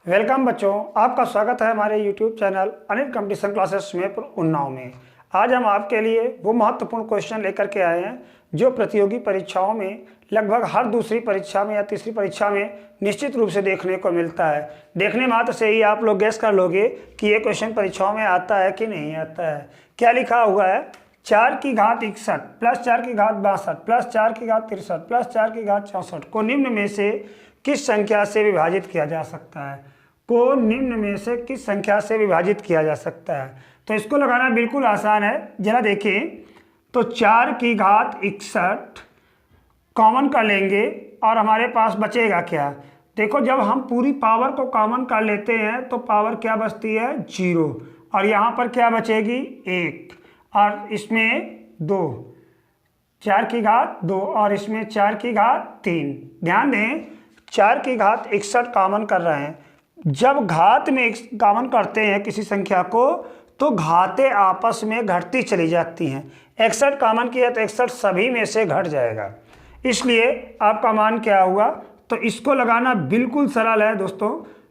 Welcome बच्चों, आपका स्वागत है हमारे YouTube channel Anil competition classes में उन्नाव में। आज हम आपके लिए वो महत्वपूर्ण क्वेश्चन लेकर के आए हैं जो प्रतियोगी परीक्षाओं में लगभग हर दूसरी परीक्षा में या तीसरी परीक्षा में निश्चित रूप से देखने को मिलता है। देखने मात्र से ही आप लोग गेस कर लोगे कि ये क्वेश्चन परीक्षाओं में आता है कि नहीं आता है। क्या लिखा हुआ है? 4 की घात 61 प्लस 4 की घात 62 प्लस 4 की घात 63 प्लस 4 की घात 64 को निम्न में से किस संख्या से विभाजित किया जा सकता है? को निम्न में से किस संख्या से विभाजित किया जा सकता है? तो इसको लगाना बिल्कुल आसान है। जरा देखिए, तो 4 की घात 61 कॉमन कर लेंगे और हमारे पास बचेगा क्या? देखो, जब हम पूरी पावर को कॉमन कर लेते हैं तो पावर क्या बचती है? 0। और यहाँ पर क्या बचेगी? 1। और इसमें 2, 4 की घात 2 और इसमें 4 की घात 3। ध्यान दें, 4 की घात 61 कॉमन कर रहे हैं। जब घात में कॉमन करते हैं किसी संख्या को तो घातें आपस में घटती चली जाती हैं। 61 कॉमन किया तो 61 सभी में से घट जाएगा, इसलिए आपका मान क्या हुआ? तो इसको लगाना बिल्कुल सरल है दोस्तों।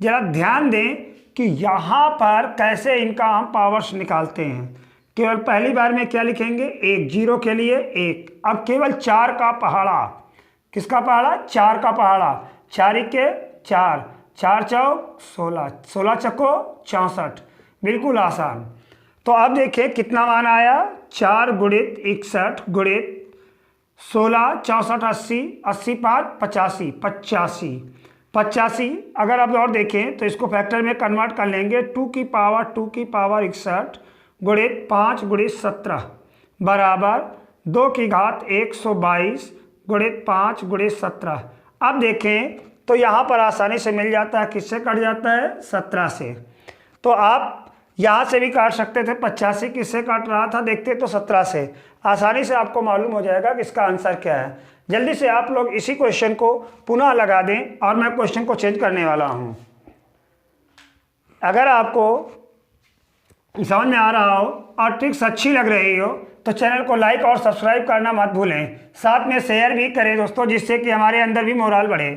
जरा ध्यान दें कि यहाँ पर कैसे इनका हम पावर्स निकालते हैं। केवल पहली बार में क्या लिखेंगे? 1, 0 के लिए 1। अब केवल 4 का पहाड़ा। किसका पहाड़ा? 4 का पहाड़ा। 4 के 4, 4 चौक 16, 16 चक्को 64। बिल्कुल आसान। तो अब देखिए कितना मान आया? 4 गुणित 61 गुणित 16, 64, 80, 80 5 85, 85, 85। अगर आप और देखें तो इसको फैक्टर में कन्वर्ट कर लेंगे। 2 की पावर 61 गुणित 5 गुणित 17 बराबर 2 की घात 122 गुणित 5 गुणित 17। अब देखें तो यहाँ पर आसानी से मिल जाता है। किससे कट जाता है? 17 से। तो आप यहाँ से भी काट सकते थे। 85 किससे काट रहा था? देखते तो 17 से। आसानी से आपको मालूम हो जाएगा कि इसका आंसर क्या है। जल्दी से आप लोग इसी क्वेश्चन को पुनः लगा दें और मैं क्वेश्चन को चेंज करने वाला हूँ। अगर आपको समझ में आ रहा हो और ट्रिक्स अच्छी लग रही हो तो चैनल को लाइक और सब्सक्राइब करना मत भूलें। साथ में शेयर भी करें दोस्तों, जिससे कि हमारे अंदर भी मोरल बढ़े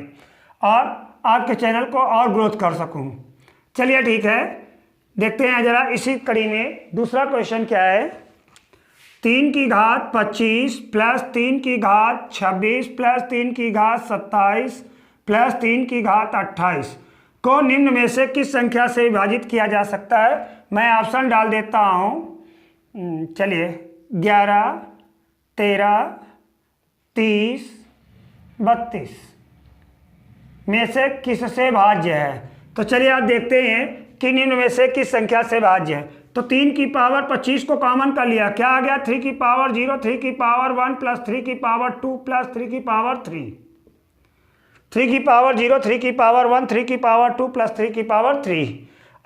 और आपके चैनल को और ग्रोथ कर सकूं। चलिए ठीक है, देखते हैं जरा इसी कड़ी में दूसरा क्वेश्चन क्या है। 3 की घात 25 प्लस 3 की घात 26 प्लस 3 की घात 27 प्लस 3 की घात 28 को निम्न में से किस संख्या से विभाजित किया जा सकता है? मैं ऑप्शन डाल देता हूँ। चलिए, 11, 13, 30, 32 में से किससे भाज्य है? तो चलिए आप देखते हैं कि निम्न में से किस संख्या से भाज्य है। तो 3 की पावर 25 को कॉमन कर लिया। क्या आ गया? 3 की पावर 0, 3 की पावर 1 प्लस 3 की पावर 2 प्लस 3 की पावर 3। 3 की पावर 0, 3 की पावर 1, 3 की पावर 2 प्लस 3 की पावर 3।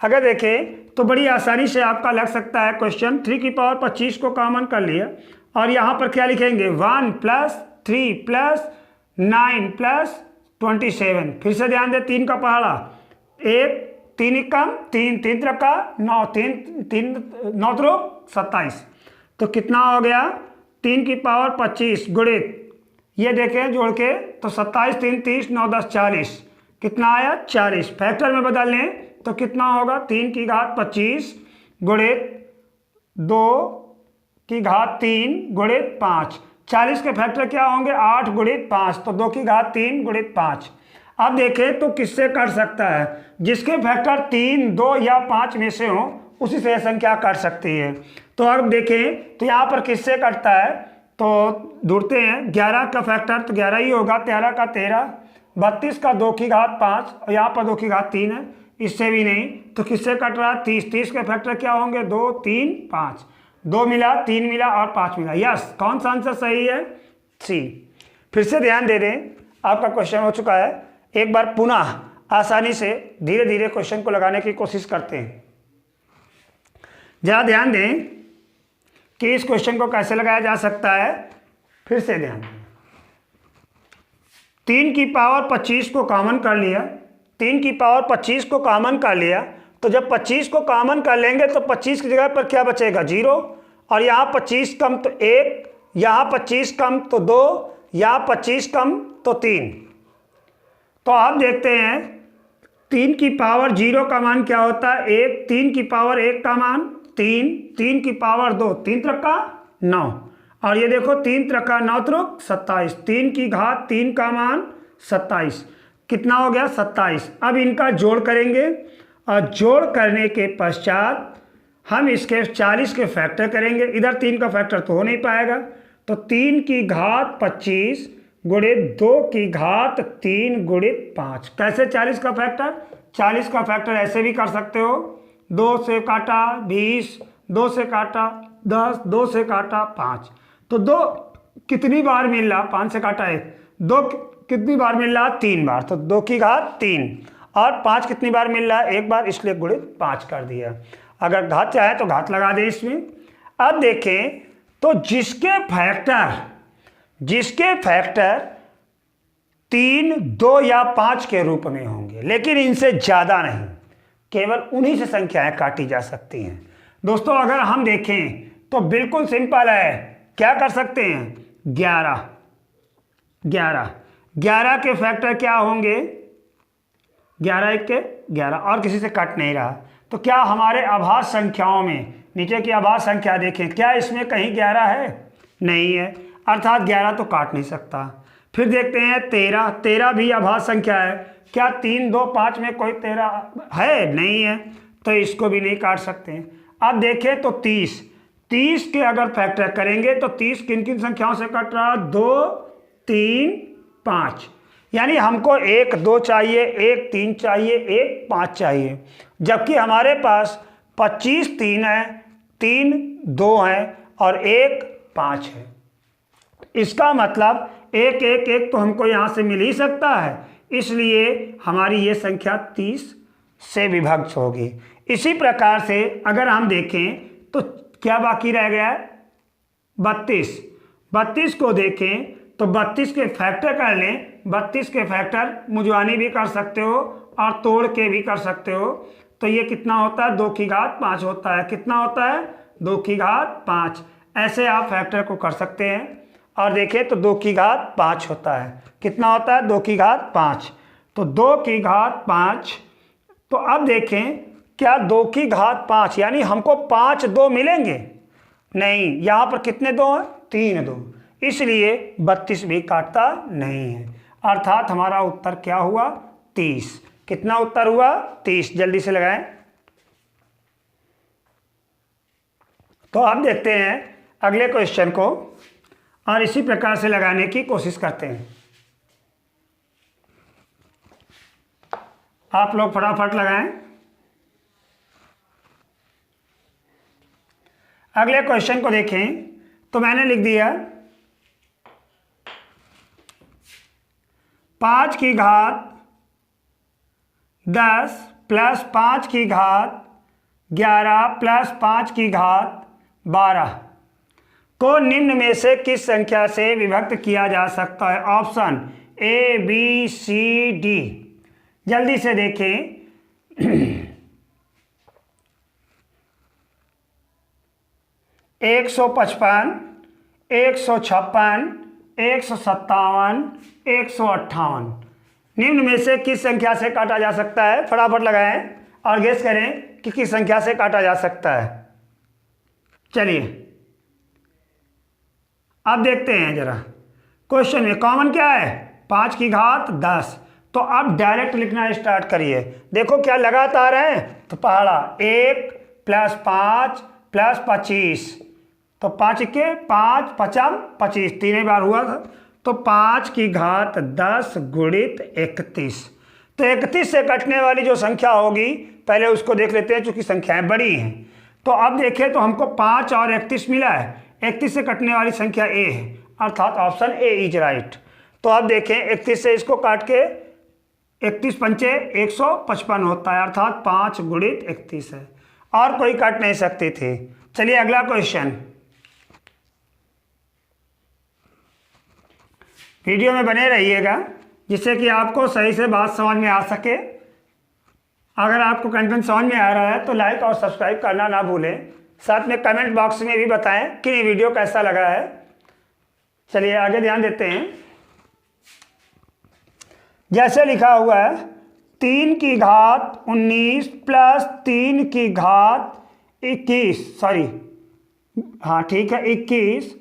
अगर देखें तो बड़ी आसानी से आपका लग सकता है क्वेश्चन। 3 की पावर 25 को कॉमन कर लिया और यहाँ पर क्या लिखेंगे? 1 प्लस 3 प्लस 9 प्लस 27। फिर से ध्यान दे, 3 का पहाड़ा 1, 3 कम 3, 3 का 9, 3 9 27। तो कितना हो गया? 3 की पावर 25 गुणित, ये देखें जोड़ के, तो 27 3 30 9 10 40। कितना आया? 40। फैक्टर में बदल लें तो कितना होगा? 3 की घात 25 गुणित 2 की घात 3 गुणित 5। 40 के फैक्टर क्या होंगे? 8 गुणित 5, तो 2 की घात 3 गुणित 5। अब देखें तो किससे कट सकता है? जिसके फैक्टर 3, 2 या 5 में से हो उसी से संख्या कट सकती है। तो अब देखें तो यहाँ पर किससे कटता है? तो ढूंढते हैं। 11 का फैक्टर तो 11 ही होगा। 13 का 13, 32 का 2 की घात 5 और यहाँ पर 2 की घात 3 है, इससे भी नहीं। तो किससे कट रहा है? 30। 30 के फैक्टर क्या होंगे? 2 3 5, 2 मिला, 3 मिला और 5 मिला। यस, कौन सा आंसर सही है? सी। फिर से ध्यान दे दें, आपका क्वेश्चन हो चुका है। एक बार पुनः आसानी से धीरे धीरे क्वेश्चन को लगाने की कोशिश करते हैं। जरा ध्यान दें कि इस क्वेश्चन को कैसे लगाया जा सकता है। फिर से ध्यान दें, 3 की पावर 25 को कॉमन कर लिया। 3 की पावर 25 को कॉमन कर लिया तो जब 25 को कॉमन कर लेंगे तो 25 की जगह पर क्या बचेगा? 0। और यहाँ 25 कम तो 1, यहाँ 25 कम तो 2, यहाँ 25 कम तो 3। तो आप देखते हैं 3 की पावर 0 का मान क्या होता है 1, 3 की पावर 1 का मान 3, 3 की पावर 2, 3 त्रिका 9, और ये देखो 3 त्रिका 9 त्रिक 27, 3 की घात 3 का मान 27, कितना हो गया 27। अब इनका जोड़ करेंगे और जोड़ करने के पश्चात हम इसके 40 के फैक्टर करेंगे। इधर 3 का फैक्टर तो हो नहीं पाएगा, तो 3 की घात 25 गुणित 2 की घात 3 गुणित 5। कैसे 40 का फैक्टर? 40 का फैक्टर ऐसे भी कर सकते हो, 2 से काटा 20, 2 से काटा 10, 2 से काटा 5, तो 2 कितनी बार मिल रहा, 5 से काटा 1, 2 कितनी बार मिल रहा 3 बार, तो 2 की घात 3, और 5 कितनी बार मिल रहा है 1 बार, इसलिए गुणित 5 कर दिया। अगर घात चाहे तो घात लगा दें इसमें। अब देखें तो जिसके फैक्टर 3, 2 या 5 के रूप में होंगे, लेकिन इनसे ज़्यादा नहीं, केवल उन्हीं से संख्याएं काटी जा सकती हैं। दोस्तों अगर हम देखें तो बिल्कुल सिंपल है, क्या कर सकते हैं 11 के फैक्टर क्या होंगे 11 1 के 11, और किसी से कट नहीं रहा, तो क्या हमारे आभाज्य संख्याओं में नीचे की आभाज्य संख्या देखें, क्या इसमें कहीं 11 है? नहीं है, अर्थात 11 तो काट नहीं सकता। फिर देखते हैं 13 भी आभाज्य संख्या है, क्या 3, 2, 5 में कोई 13 है? नहीं है, तो इसको भी नहीं काट सकते हैं। अब देखें तो 30 के अगर फैक्टर करेंगे तो 30 किन किन संख्याओं से कट रहा 2, 3, 5, यानी हमको 1, 2 चाहिए, 1, 3 चाहिए, 1, 5 चाहिए, जबकि हमारे पास 25 3 है, 3 2 है और 1 5 है। इसका मतलब 1 1 1 तो हमको यहाँ से मिल ही सकता है, इसलिए हमारी ये संख्या 30 से विभक्त होगी। इसी प्रकार से अगर हम देखें तो क्या बाकी रह गया है 32 को देखें तो 32 के फैक्टर कर लें, 32 के फैक्टर मुजवानी भी कर सकते हो और तोड़ के भी कर सकते हो, तो ये कितना होता है 2 की घात 5 होता है, कितना होता है 2 की घात 5। ऐसे आप फैक्टर को कर सकते हैं और देखें तो 2 की घात 5 होता है, कितना होता है 2 की घात 5, तो 2 की घात 5। तो अब देखें क्या 2 की घात 5 यानी हमको 5 2 मिलेंगे? नहीं, यहाँ पर कितने 2 हैं 3 2, इसलिए 32 भी काटता नहीं है, अर्थात हमारा उत्तर क्या हुआ 30। कितना उत्तर हुआ 30, जल्दी से लगाएं। तो अब देखते हैं अगले क्वेश्चन को और इसी प्रकार से लगाने की कोशिश करते हैं। आप लोग फटाफट लगाएं। अगले क्वेश्चन को देखें तो मैंने लिख दिया 5 की घात 10 प्लस 5 की घात 11 प्लस 5 की घात 12 को निम्न में से किस संख्या से विभक्त किया जा सकता है? Option A B C D, जल्दी से देखें। 155, 156, 157, 158 निम्न में से किस संख्या से काटा जा सकता है? फटाफट लगाएं और गेस करें कि किस संख्या से काटा जा सकता है। चलिए अब देखते हैं जरा क्वेश्चन में कॉमन क्या है 5 की घात 10, तो अब डायरेक्ट लिखना स्टार्ट करिए। देखो क्या लगातार है, तो पहाड़ा 1 प्लस 5 प्लस 25, तो 5 के 5 5 25 तीन बार हुआ था, तो 5 की घात 10 गुणित 31। तो 31 से कटने वाली जो संख्या होगी पहले उसको देख लेते हैं, चूंकि संख्याएं बड़ी हैं। तो अब देखें तो हमको 5 और 31 मिला है, 31 से कटने वाली संख्या ए है, अर्थात ऑप्शन ए इज राइट। तो अब देखें 31 से इसको काट के 31 पंचे 155 होता है, अर्थात 5 गुणित 31 है, और कोई काट नहीं सकते थे। चलिए अगला क्वेश्चन, वीडियो में बने रहिएगा जिससे कि आपको सही से बात समझ में आ सके। अगर आपको कंटेंट समझ में आ रहा है तो लाइक और सब्सक्राइब करना ना भूलें, साथ में कमेंट बॉक्स में भी बताएं कि ये वीडियो कैसा लगा है। चलिए आगे ध्यान देते हैं। जैसे लिखा हुआ है 3 की घात 19 प्लस 3 की घात 21, सॉरी हाँ ठीक है 21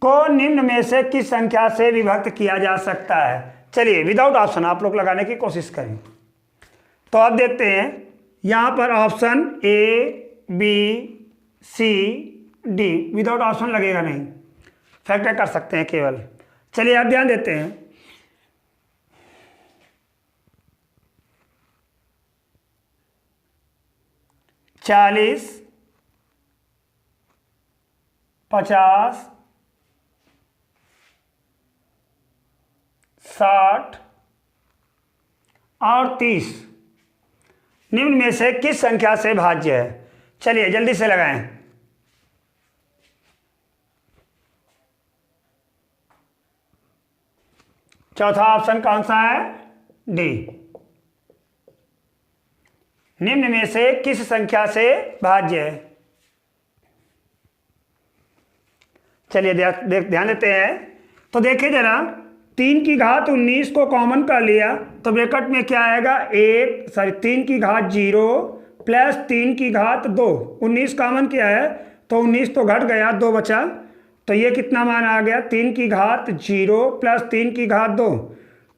को निम्न में से किस संख्या से विभक्त किया जा सकता है। चलिए विदाउट ऑप्शन आप लोग लगाने की कोशिश करें। तो आप देखते हैं यहाँ पर option A B C D, without option लगेगा नहीं, फैक्टर कर सकते हैं केवल। चलिए आप ध्यान देते हैं। चालीस, 50, 60 और 30 निम्न में से किस संख्या से भाज्य है। चलिए जल्दी से लगाएं। चौथा ऑप्शन कौन सा है, डी। निम्न में से किस संख्या से भाज्य है। चलिए ध्यान देते हैं। तो देखिए जरा, 3 की घात 19 को कॉमन कर लिया तो ब्रैकेट में क्या आएगा, 3 की घात 0 प्लस 3 की घात 2, 19 कॉमन किया है तो 19 तो घट गया, 2 बचा, तो ये कितना मान आ गया, 3 की घात 0 प्लस 3 की घात 2,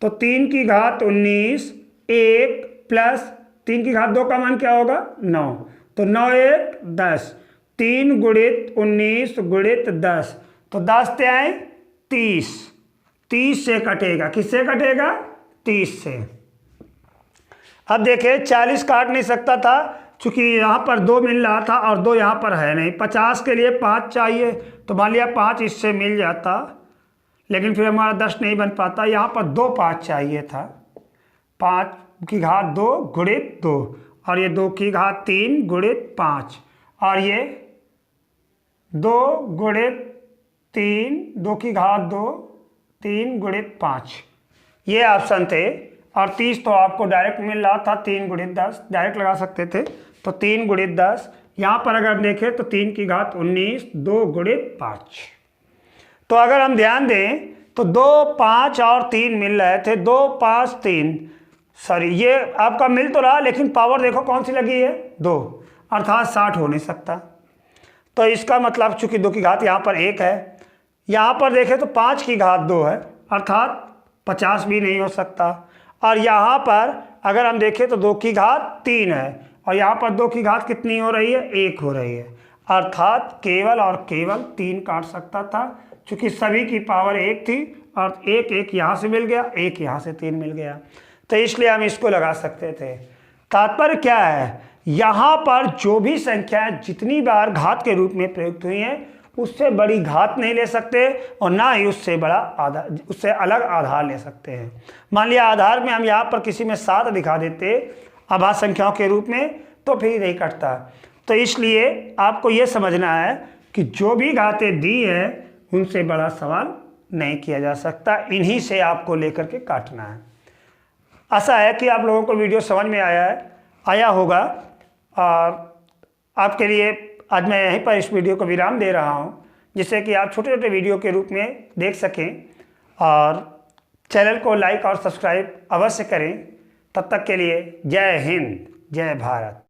तो 3 की घात 19 1 प्लस 3 की घात 2 का मान क्या होगा, 9, तो 9 1 10, 3 गुणित 19 गुणित 10, तो 10 से आए 30, 30 से कटेगा, किससे कटेगा, 30 से। अब देखिए 40 काट नहीं सकता था चूंकि यहाँ पर 2 मिल रहा था और 2 यहाँ पर है नहीं, 50 के लिए 5 चाहिए, तो मान लिया 5 इससे मिल जाता, लेकिन फिर हमारा 10 नहीं बन पाता, यहाँ पर 2 5 चाहिए था, 5 की घात 2 गुणित 2 और ये 2 की घात 3 गुणित 5 और ये 2 गुणित 3, 2 की घात 2 3 गुणित 5, ये ऑप्शन थे। और 30 तो आपको डायरेक्ट मिल रहा था, 3 गुणित 10 डायरेक्ट लगा सकते थे, तो 3 गुणित 10, यहाँ पर अगर देखें तो 3 की घात 19 2 गुणित 5। तो अगर हम ध्यान दें तो 2 5 और 3 मिल रहे थे, 2 5 3, सॉरी ये आपका मिल तो रहा लेकिन पावर देखो कौन सी लगी है, 2, अर्थात 60 हो नहीं सकता। तो इसका मतलब चूंकि 2 की घात यहाँ पर 1 है, यहाँ पर देखें तो 5 की घात 2 है, अर्थात 50 भी नहीं हो सकता। और यहाँ पर अगर हम देखें तो 2 की घात 3 है और यहाँ पर 2 की घात कितनी हो रही है, 1 हो रही है, अर्थात केवल और केवल 3 काट सकता था, क्योंकि सभी की पावर 1 थी और 1 1 यहाँ से मिल गया, 1 यहाँ से 3 मिल गया, तो इसलिए हम इसको लगा सकते थे। तात्पर्य क्या है, यहाँ पर जो भी संख्याएं जितनी बार घात के रूप में प्रयुक्त हुई हैं उससे बड़ी घात नहीं ले सकते और ना ही उससे बड़ा आधार, उससे अलग आधार ले सकते हैं। मान लिया आधार में हम यहाँ पर किसी में 7 दिखा देते अभाज्य संख्याओं के रूप में तो फिर नहीं कटता। तो इसलिए आपको ये समझना है कि जो भी घातें दी है उनसे बड़ा सवाल नहीं किया जा सकता, इन्हीं से आपको लेकर के काटना है। आशा है कि आप लोगों को वीडियो समझ में आया होगा और आपके लिए आज मैं यहीं पर इस वीडियो को विराम दे रहा हूं, जिससे कि आप छोटे छोटे वीडियो के रूप में देख सकें और चैनल को लाइक और सब्सक्राइब अवश्य करें। तब तक के लिए जय हिंद, जय भारत।